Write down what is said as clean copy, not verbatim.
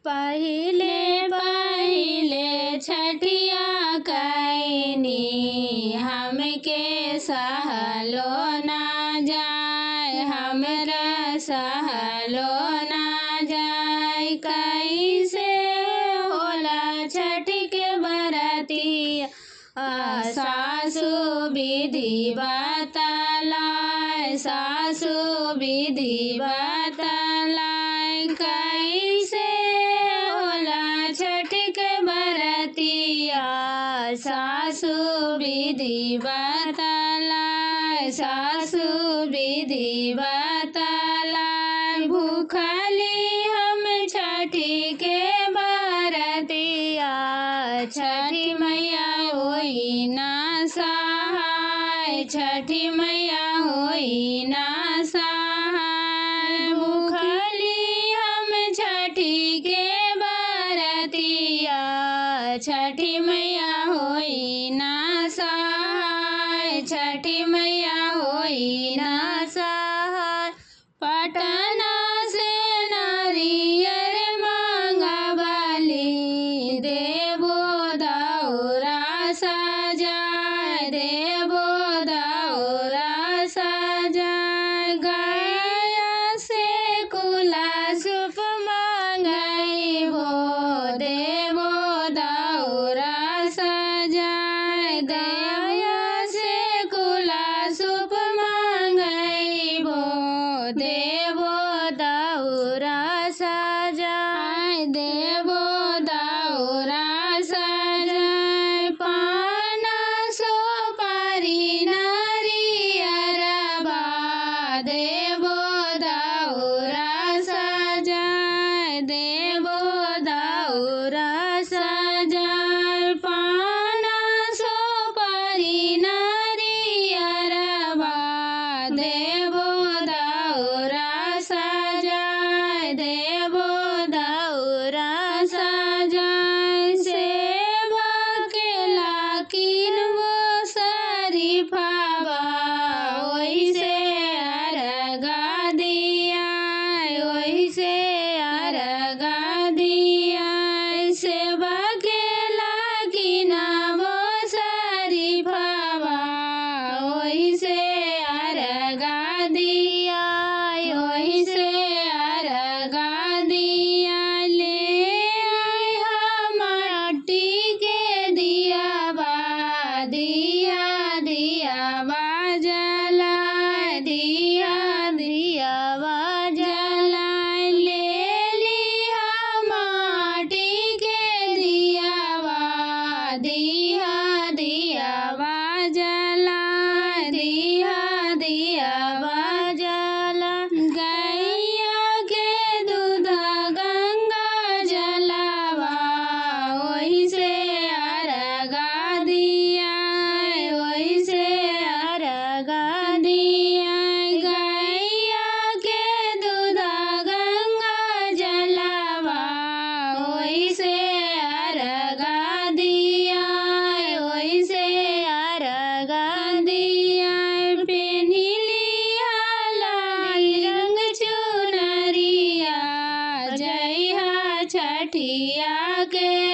पहिले पहिले छठिया कैनी हमके सहलो ना जाय, हमरा सहलो ना जाय। कैसे होला छठ के बरतिया सासु विधि बतलाय, सासु विधि बतलाय। कैसे होला छठ के बरतिया सासु विधि बतलाय, सासु विधि बतलाय। भूखली हम छठी के बरतिया, छठी मैया होई ना सहाय, छठी मैया होई ना सहाय। भूखली हम छठी के बरतिया, छठी मैया होई ना सहाय, छठी मैया होई ना सहाय। पटना से नारियर मंगवली, देबो दौरा सजाय, देबो दौरा सजाय। गया से कुला सूप मंगैबो, देबो दौरा सजाय। गया से कुला सूप मंगैबो, देबो दौरा सजाय, देबो दौरा सजाय। पान सुपारी नारियरबा, देबो दौरा सजाय, देबो दौरा सजाय। पान सुपारी नारियरबा, देबो दौरा सजाय, देबो दौरा सजाय। सेवा केला किनबो शरीफाबा, ओइसे अर्घा दियाय, ओइसे अर्घा दियाय। सेवा केला किनबो शरीफाबा, ओइसे अर्घा दियाय, ओइसे अर्घा दियाय। ले आइहा माटी के दियाबा, दिया दियाबा जलाय, दिया दियाबा जलाय। ले लिहा माटी के दियाबा, दिया दियाबा जलाय, दिया दियाबा जलाय। गैया के दूध गंगा जलवा, ओइसे अर्घा दियाय, ओइसे अर्घा दियाय। गैया के दूध गंगा जलवा, ओइसे अर्घा दियाय, ओइसे अर्घा दियाय। पेन्हिलिहा लाल रंग चुनरिया, जइहा छठिया के